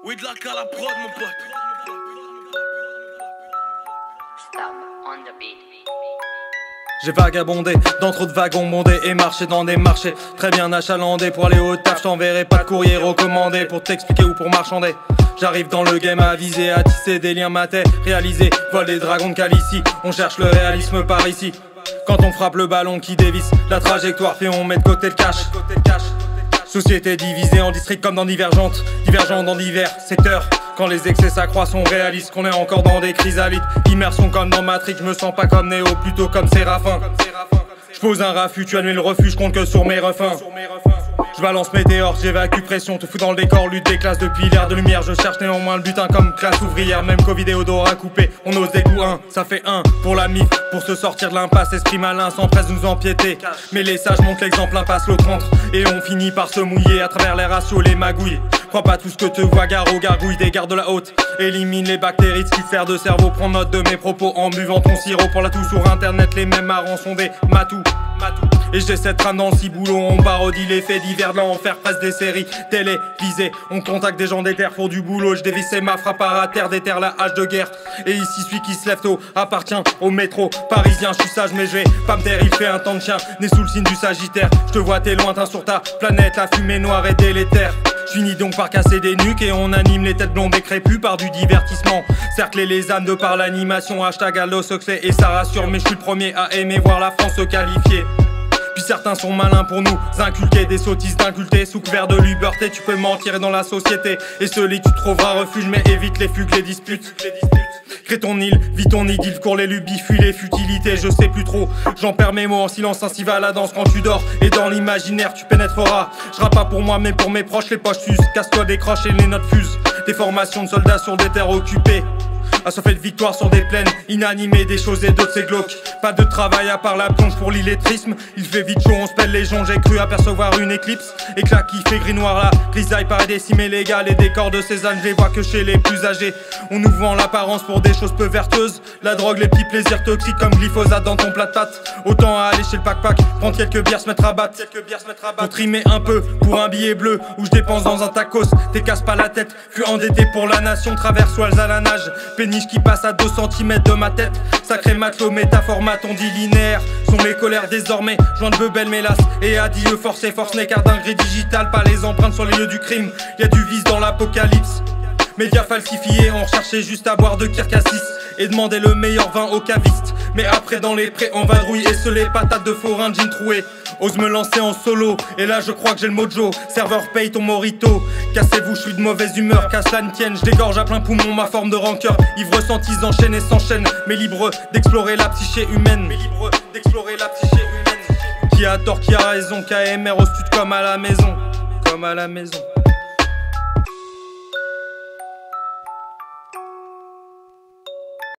Oui, de la à la prod, mon pote. Stop on the beat. J'ai vagabondé dans trop de wagons bondés et marché dans des marchés très bien achalandés. Pour aller au taf, j't'enverrai pas de courrier recommandé pour t'expliquer ou pour marchander. J'arrive dans le game à viser, à tisser des liens matérialisés. Vol des dragons de Calicie, on cherche le réalisme par ici. Quand on frappe le ballon qui dévisse la trajectoire, puis on met de côté le cash. Société divisée en districts comme dans divergentes, divergentes dans divers secteurs. Quand les excès s'accroissent, on réalise qu'on est encore dans des chrysalides. Immersion comme dans Matrix, je me sens pas comme Néo, plutôt comme Séraphin. Je pose un raffut, tu annules le refus, je compte que sur mes refins. Je balance météore, j'évacue pression, te fous dans le décor, lutte des classes depuis l'ère de lumière. Je cherche néanmoins le butin comme classe ouvrière, même Covid et odorat coupé. On ose des coups, ça fait un pour la mif, pour se sortir de l'impasse. Esprit malin s'empresse de nous empiéter, mais les sages montrent l'exemple, un passe l'autre entre. Et on finit par se mouiller à travers les ratios, les magouilles. Crois pas tout ce que te voit, garrot, gargouille, des gardes de la haute. Élimine les bactéries, ce qui te sert de cerveau. Prends note de mes propos en buvant ton sirop. Pour la tout sur internet, les mêmes marrons sont des matous. Et j'ai cette rame dans le ciboulot, on parodie les faits divers de l'enfer, presse des séries télévisées. On contacte des gens des terres pour du boulot, je dévissais ma frappe à terre, déterre la hache de guerre. Et ici celui qui se lève tôt appartient au métro parisien. Je suis sage mais je vais pas me taire, il fait un temps de chien, né sous le signe du Sagittaire. Je te vois t'es lointain sur ta planète, la fumée noire et délétère. Je finis donc par casser des nuques et on anime les têtes blondes décrépues par du divertissement. Cercler les âmes de par l'animation, hashtag Allo Succès et ça rassure. Mais je suis le premier à aimer voir la France se qualifier. Puis certains sont malins pour nous inculquer des sottises d'inculter. Sous couvert de liberté tu peux mentir dans la société. Et celui tu trouveras refuge mais évite les fugues, les disputes. Crée ton île, vis ton idylle, cours les lubies, fuis les futilités. Je sais plus trop, j'en perds mes mots en silence, ainsi va la danse quand tu dors. Et dans l'imaginaire tu pénétreras. Je rappe pas pour moi mais pour mes proches, les poches s'usent. Casse-toi, décroche et les notes fusent. Des formations de soldats sur des terres occupées, assoiffé de victoire sur des plaines inanimées, des choses et d'autres c'est glauque. Pas de travail à part la plonge pour l'illettrisme. Il fait vite chaud, on se pèle les gens. J'ai cru apercevoir une éclipse. Éclat qui fait gris noir là. Grisaille paraît décimée légale. Les décors de ces ânes, je les vois que chez les plus âgés. On nous vend l'apparence pour des choses peu vertueuses. La drogue, les petits plaisirs toxiques comme glyphosate dans ton plat de pâtes. Autant aller chez le pack-pack, prendre quelques bières, se mettre à battre. Pour trimer un peu, pour un billet bleu où je dépense dans un tacos. T'es casse pas la tête, fus endetté pour la nation. Traverse Walls à la nage, péniche qui passe à 2 cm de ma tête. Sacré matelot, métaphore, on dit linéaire. Sont mes colères désormais, joint de bebel mélasse. Et adieu force et force n'est car dinguerie digitale. Pas les empreintes sur les lieux du crime, y'a du vice dans l'apocalypse. Médias falsifiés, on recherchait juste à boire de Kirkassis et demander le meilleur vin au caviste. Mais après dans les prés on vadrouille et se les patates de forain jean troué. Ose me lancer en solo, et là je crois que j'ai le mojo. Serveur paye ton morito, cassez-vous, je suis de mauvaise humeur. Qu'à cela ne tienne, je dégorge à plein poumon ma forme de rancœur. Ivre senti enchaîne et s'enchaîne, mais libre d'explorer la psyché humaine. Qui a tort, qui a raison, KMR au stud comme à la maison.